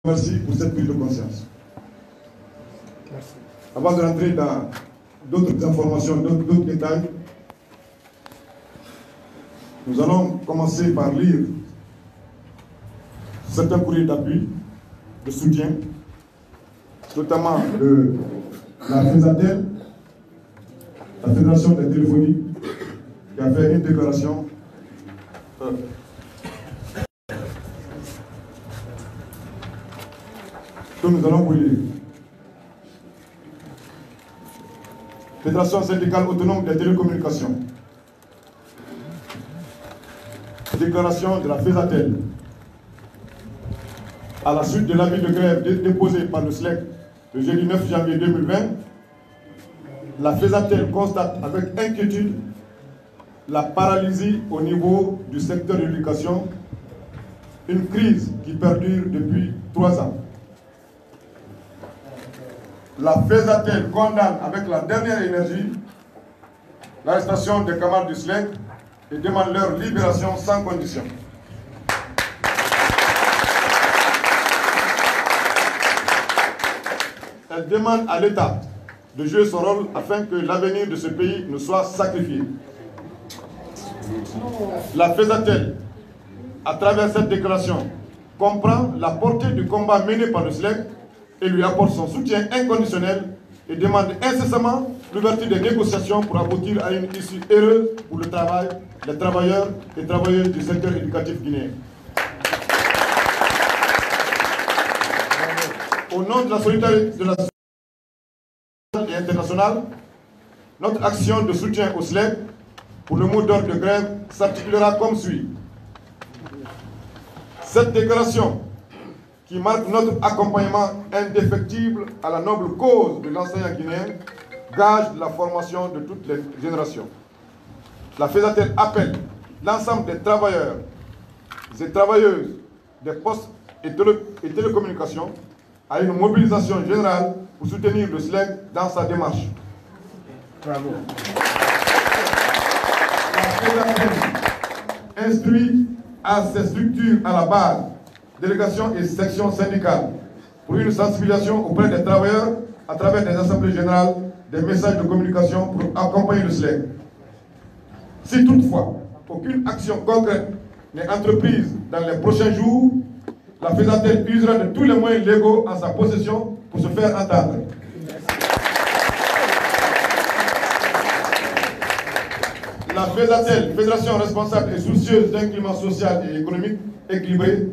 Merci pour cette prise de conscience. Merci. Avant de rentrer dans d'autres informations, d'autres détails, nous allons commencer par lire certains courriers d'appui, de soutien, notamment de la FESATEL, la Fédération de la téléphonie, qui a fait une déclaration que nous allons vous lire. Fédération syndicale autonome des télécommunications. Déclaration de la FESATEL. À la suite de l'avis de grève déposé par le SLEC le jeudi 9 janvier 2020, la FESATEL constate avec inquiétude la paralysie au niveau du secteur de l'éducation, une crise qui perdure depuis 3 ans. La FESATEL condamne avec la dernière énergie l'arrestation des camarades du SLEC et demande leur libération sans condition. Elle demande à l'État de jouer son rôle afin que l'avenir de ce pays ne soit sacrifié. La FESATEL, à travers cette déclaration, comprend la portée du combat mené par le SLEC et lui apporte son soutien inconditionnel et demande incessamment l'ouverture des négociations pour aboutir à une issue heureuse pour le travail, les travailleurs et travailleuses du secteur éducatif guinéen. Au nom de la solidarité et internationale, notre action de soutien au SLEC pour le mot d'ordre de grève s'articulera comme suit. Cette déclaration, qui marque notre accompagnement indéfectible à la noble cause de l'enseignant guinéen, gage de la formation de toutes les générations. La FESATEL appelle l'ensemble des travailleurs et travailleuses des postes et télécommunications à une mobilisation générale pour soutenir le SLEC dans sa démarche. Bravo. La FESATEL instruit à ses structures à la base, délégations et sections syndicales, pour une sensibilisation auprès des travailleurs à travers des assemblées générales, des messages de communication pour accompagner le SLEC. Si toutefois aucune action concrète n'est entreprise dans les prochains jours, la FESATEL usera de tous les moyens légaux en sa possession pour se faire entendre. La FESATEL, fédération responsable et soucieuse d'un climat social et économique équilibré,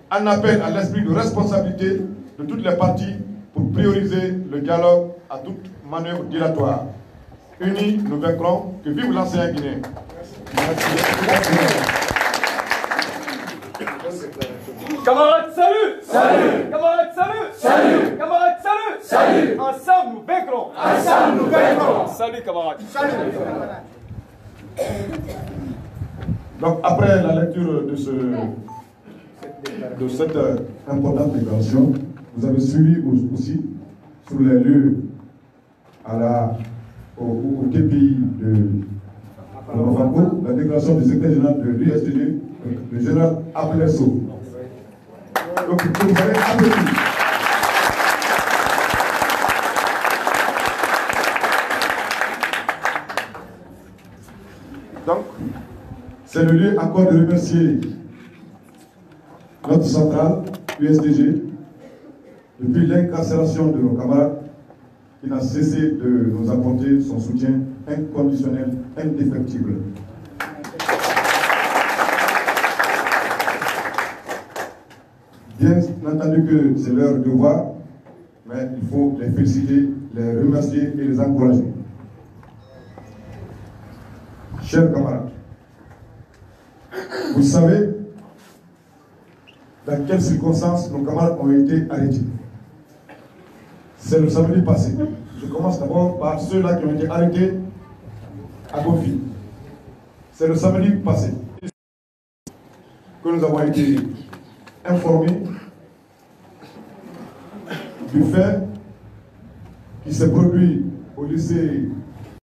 en appelle à l'esprit de responsabilité de toutes les parties pour prioriser le dialogue à toute manœuvre dilatoire. Unis, nous vaincrons. Que vive l'enseignant guinéen. Camarades, salut! Salut! Camarades, salut! Salut! Camarades, salut! Salut! Ensemble, nous vaincrons! Ensemble, nous vaincrons! Salut, camarades! Salut! Donc, après la lecture de cette importante déclaration, vous avez suivi aussi sur les lieux au TPI de Bamako, la déclaration du secrétaire général de l'USTG, le général Ablesso. Donc, vous avez applaudi. Donc, c'est le lieu encore de remercier notre centrale, USDG, depuis l'incarcération de nos camarades, qui n'a cessé de nous apporter son soutien inconditionnel, indéfectible. Bien entendu que c'est leur devoir, mais il faut les féliciter, les remercier et les encourager. Chers camarades, vous savez dans quelles circonstances nos camarades ont été arrêtés. C'est le samedi passé. Je commence d'abord par ceux-là qui ont été arrêtés à Bofi. C'est le samedi passé que nous avons été informés du fait qui s'est produit au lycée